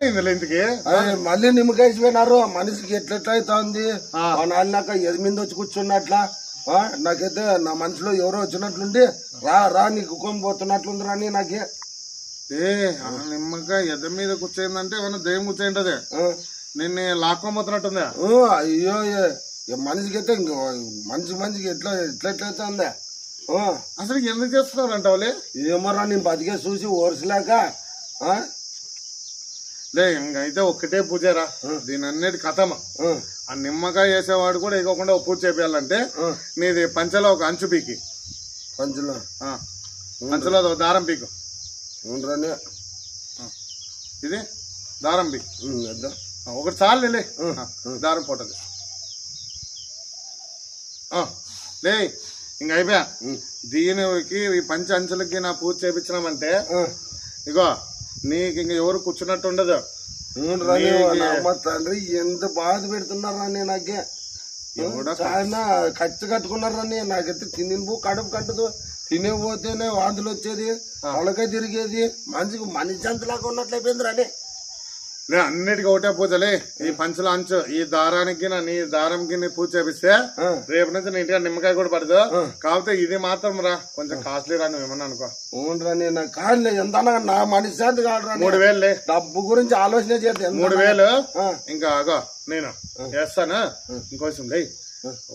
ఇందుకి మళ్ళీ నిమ్మకాసిపోయినారు మనిషికి ఎట్లెట్లా అవుతుంది నాలినాక ఎది మీద వచ్చి కూర్చున్నట్లా నాకైతే నా మనసులో ఎవరో వచ్చినట్లుండి రా నీకు కుక్కం పోతున్నట్లుంది రాని నాకే నిమ్మకాయ ఎద మీద కూర్చోయిందంటే ఏమన్నా దయ్యం కూర్చోయింటది నిన్ను లాక్కోబోతున్నట్టుందా అయ్యో మనిషికి అయితే మనిషికి ఎట్లా ఎట్లెట్లయితే ఉందా అసలు ఎందుకు చేస్తున్నారంటే ఏమోరా నేను బతికే చూసి ఓర్చలేక లే ఇంకైతే ఒక్కటే పూజరా దీని అన్నిటి కథమ ఆ నిమ్మకాయ వేసేవాడు కూడా ఇవ్వకుండా పూజ చేయాలంటే నీది పంచలో ఒక అంచు పీకి పంచలో ఒక దారం పీకు ఇది దారం పీకి ఒకటి చాలు లే దారం పోటది లే ఇంక అయిపోయా దీనికి ఈ పంచ అంచులకి నా పూజ చేపించినామంటే ఇగో నీకు ఇంక ఎవరు కూర్చున్నట్టు ఉండదు తండ్రి ఎంత బాధ పెడుతున్నారా నాకే చాలా ఖర్చు కట్టుకున్నారా నాకైతే తిని కడుపు కట్టదు తినేపోతేనే వాంతులు వచ్చేది పొలక తిరిగేది మనిషి అంతలాగా ఉన్నట్లయిపోయింది రాని అన్నిటికీ ఒకటే పూజలే ఈ పంచుల అంచు ఈ దారానికి నీ దారంకి నీ పూజ చేపిస్తే రేపు నుంచి నీ ఇంటికి నిమ్మకాయ కూడా పడదు కాకపోతే ఇది మాత్రం రా కొంచెం కాస్ట్లీ రా నువ్వు ఏమన్నా అనుకో కాదు ఎంత నా మనిషి అంత కాదు 3000 డబ్బు గురించి ఆలోచన చేస్తే 3000 ఇంకా అగో నేను చేస్తాను ఇంకోసం లే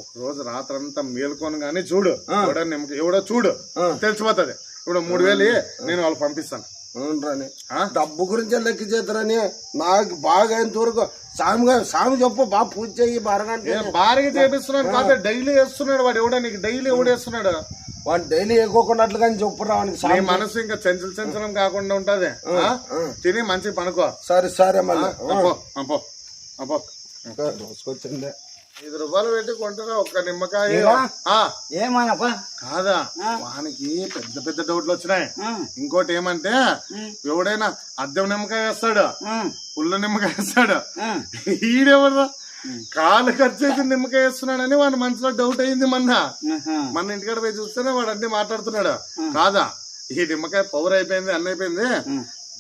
ఒక రోజు రాత్రంతా మేల్కొని గానీ చూడు ఎవడో చూడు తెలిసిపోతుంది ఇప్పుడు 3000 నేను వాళ్ళు పంపిస్తాను డబ్బు గురించి లెక్క చేస్తారని నాకు బాగా అయినంత వరకు సామి చెప్పు బాగా పూజ చెయ్యి భారీగా చేపిస్తున్నాడు కాదు డైలీ వేస్తున్నాడు వాడు ఎవడా నీకు డైలీ ఎవడేస్తున్నాడు వాడు డైలీ ఎక్కువకున్నట్లు కానీ చెప్పురా వానికి మనసు ఇంకా చంచలం కాకుండా ఉంటది తిని మంచి పనుకో సరే మళ్ళీ రోజుకొచ్చిందే 5 రూపాయలు పెట్టి కొంటున్నా ఒక్క నిమ్మకాయ ఏమనప్పా కాదా వానికి పెద్ద పెద్ద డౌట్లు వచ్చినాయి ఇంకోటి ఏమంటే ఎవడైనా అద్దెం నిమ్మకాయ వేస్తాడు పుల్ల నిమ్మకాయ వేస్తాడు ఈడెవరు కాలు ఖర్చు చేసి నిమ్మకాయ వేస్తున్నాడని వాడి మనసులో డౌట్ అయింది మన ఇంటికాడ పోయి చూస్తేనే వాడు అన్ని మాట్లాడుతున్నాడు కాదా ఈ నిమ్మకాయ పవర్ అయిపోయింది అన్ని అయిపోయింది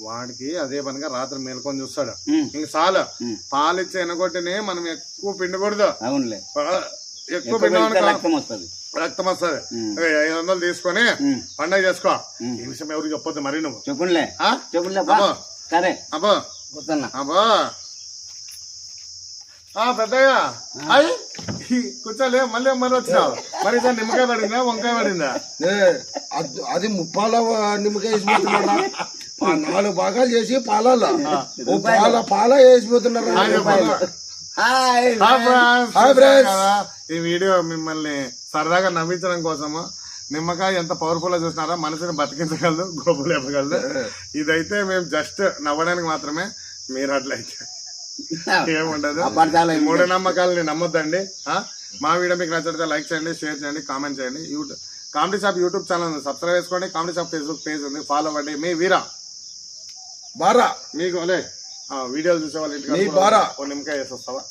వాడికి అదే పనిగా రాత్రి మేల్కొని చూస్తాడు ఇంక చాలు పాలిచ్చి ఎనగొట్టిని మనం ఎక్కువ పిండకూడదు ఎక్కువ పిండ రక్తం వస్తుంది 500 తీసుకొని పండగ చేసుకో ఈ విషయం ఎవరికి చెప్పొద్దు మరి నువ్వు అబ్బో పెద్దయ్యా కూర్చోలే మళ్ళీ వచ్చినావు మరి నిమ్మకాయ పడిందా వంకాయ పడిందా అది 30 నిమ్మకాయ వేసిపోతున్నారా 4 భాగాలు చేసి పాల వేసిపోతున్నారు ఈ వీడియో మిమ్మల్ని సరదాగా నవ్వించడం కోసము నిమ్మకాయ ఎంత పవర్ఫుల్ గా చూసినారా మనసుని బతికించగలదు గోపు లేపగలదు ఇదైతే మేము జస్ట్ నవ్వడానికి మాత్రమే మీరు అట్లయితే ఏముండదు మూఢనమ్మకాలని నమ్మొద్దండి మా వీడియో మీకు నచ్చితే లైక్ చేయండి షేర్ చేయండి కామెంట్ చేయండి కామెడీ షాప్ యూట్యూబ్ ఛానల్ ఉంది సబ్స్క్రైబ్ చేసుకోండి కామెడీ షాప్ ఫేస్బుక్ పేజ్ ఉంది ఫాలో అవ్వండి మీ వీరా బారా మీకు వీడియోలు చూసే వాళ్ళు ఇంటికి నిమ్మకాయ వేసి వస్తావా